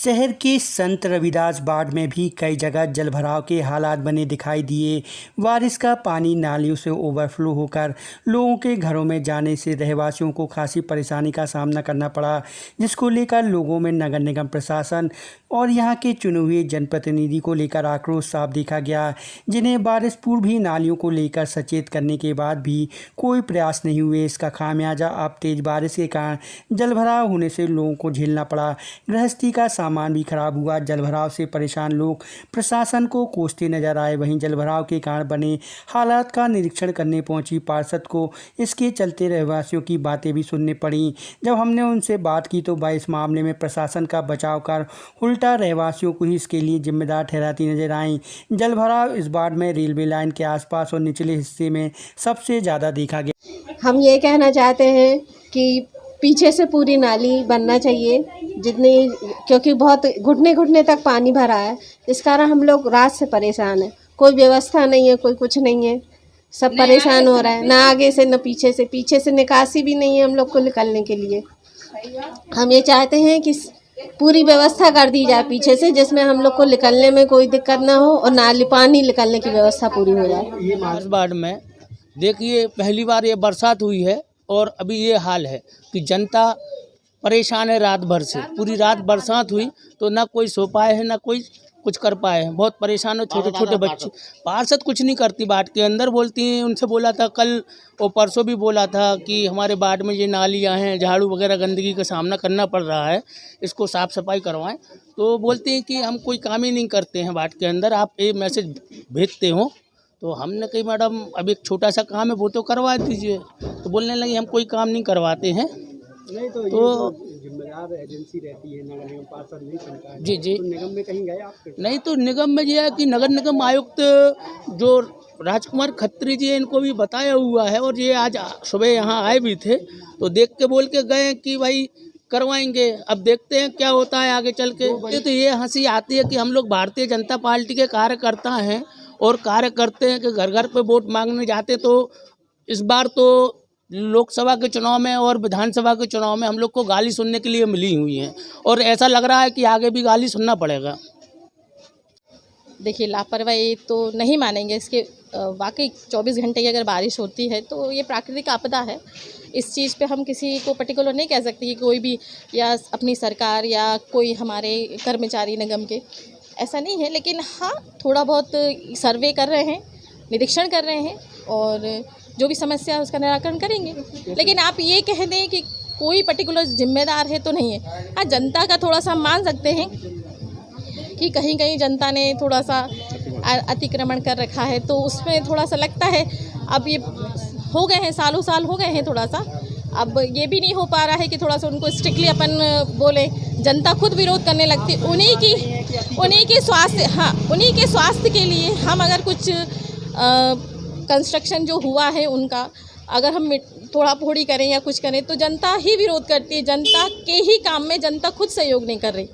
शहर के संत रविदास वार्ड में भी कई जगह जलभराव के हालात बने दिखाई दिए। बारिश का पानी नालियों से ओवरफ्लो होकर लोगों के घरों में जाने से रहवासियों को खासी परेशानी का सामना करना पड़ा, जिसको लेकर लोगों में नगर निगम प्रशासन और यहां के चुने हुए जनप्रतिनिधि को लेकर आक्रोश साफ देखा गया, जिन्हें बारिश पूर्व ही नालियों को लेकर सचेत करने के बाद भी कोई प्रयास नहीं हुए। इसका खामियाजा अब तेज बारिश के कारण जलभराव होने से लोगों को झेलना पड़ा। गृहस्थी का सामान भी खराब हुआ। जलभराव से परेशान लोग प्रशासन को कोसते नजर आए। वहीं जलभराव के कारण बने हालात का निरीक्षण करने पहुंची पार्षद को इसके चलते रहवासियों की बातें भी सुननी पड़ी। जब हमने उनसे बात की तो वह इस मामले में प्रशासन का बचाव कर उल्टा रहवासियों को ही इसके लिए जिम्मेदार ठहराती नजर आई। जलभराव इस बार में रेलवे लाइन के आसपास और निचले हिस्से में सबसे ज़्यादा देखा गया। हम ये कहना चाहते हैं कि पीछे से पूरी नाली बनना चाहिए, क्योंकि बहुत घुटने तक पानी भरा है। इस कारण हम लोग रात से परेशान हैं। कोई व्यवस्था नहीं है, कोई कुछ नहीं है, सब परेशान हो रहा है। ना आगे से न पीछे से निकासी भी नहीं है हम लोग को निकलने के लिए। हम ये चाहते हैं कि पूरी व्यवस्था कर दी जाए पीछे से, जिसमें हम लोग को निकलने में कोई दिक्कत ना हो और नाली पानी निकलने की व्यवस्था पूरी हो जाए। ये मार्चबाड़ में देखिए पहली बार ये बरसात हुई है और अभी ये हाल है कि जनता परेशान है। रात भर से पूरी रात बरसात हुई तो ना कोई सो पाए है ना कोई कुछ कर पाए हैं। बहुत परेशान हो। छोटे छोटे बच्चे, पार्षद कुछ नहीं करती, वार्ड के अंदर बोलती हैं। उनसे बोला था कल और परसों भी बोला था कि हमारे वार्ड में ये नालियाँ हैं, झाड़ू वगैरह गंदगी का सामना करना पड़ रहा है, इसको साफ़ सफाई करवाएं। तो बोलते हैं कि हम कोई काम ही नहीं करते हैं वार्ड के अंदर, आप ये मैसेज भेजते हो। तो हमने कही मैडम अब एक छोटा सा काम है वो तो करवा दीजिए। तो बोलने लगी हम कोई काम नहीं करवाते हैं। नहीं तो जिम्मेदार एजेंसी रहती है नगर निगम, पार्षद नहीं सुनता है। जी तो निगम में कहीं गए आप? नहीं तो निगम में ये है कि नगर निगम आयुक्त जो राजकुमार खत्री जी, इनको भी बताया हुआ है और ये आज सुबह यहाँ आए भी थे तो देख के बोल के गए कि भाई करवाएंगे। अब देखते हैं क्या होता है आगे चल के। तो ये हंसी आती है कि हम लोग भारतीय जनता पार्टी के कार्यकर्ता हैं और कार्य करते हैं कि घर घर पे वोट मांगने जाते। तो इस बार तो लोकसभा के चुनाव में और विधानसभा के चुनाव में हम लोग को गाली सुनने के लिए मिली हुई हैं और ऐसा लग रहा है कि आगे भी गाली सुनना पड़ेगा। देखिए लापरवाही तो नहीं मानेंगे इसके। वाकई 24 घंटे की अगर बारिश होती है तो ये प्राकृतिक आपदा है। इस चीज़ पे हम किसी को पर्टिकुलर नहीं कह सकते कि कोई भी या अपनी सरकार या कोई हमारे कर्मचारी निगम के, ऐसा नहीं है। लेकिन हाँ, थोड़ा बहुत सर्वे कर रहे हैं, निरीक्षण कर रहे हैं और जो भी समस्या है उसका निराकरण करेंगे। लेकिन आप ये कह दें कि कोई पर्टिकुलर जिम्मेदार है तो नहीं है। हाँ, जनता का थोड़ा सा मान सकते हैं कि कहीं कहीं जनता ने थोड़ा सा अतिक्रमण कर रखा है, तो उसमें थोड़ा सा लगता है। अब ये हो गए हैं, सालों साल हो गए हैं थोड़ा सा। अब ये भी नहीं हो पा रहा है कि थोड़ा सा उनको स्ट्रिक्टली अपन बोले। जनता खुद विरोध करने लगती। उन्हीं के स्वास्थ्य के लिए हम अगर कुछ कंस्ट्रक्शन जो हुआ है उनका अगर हम थोड़ा फोड़ी करें या कुछ करें तो जनता ही विरोध करती है। जनता के ही काम में जनता खुद सहयोग नहीं कर रही।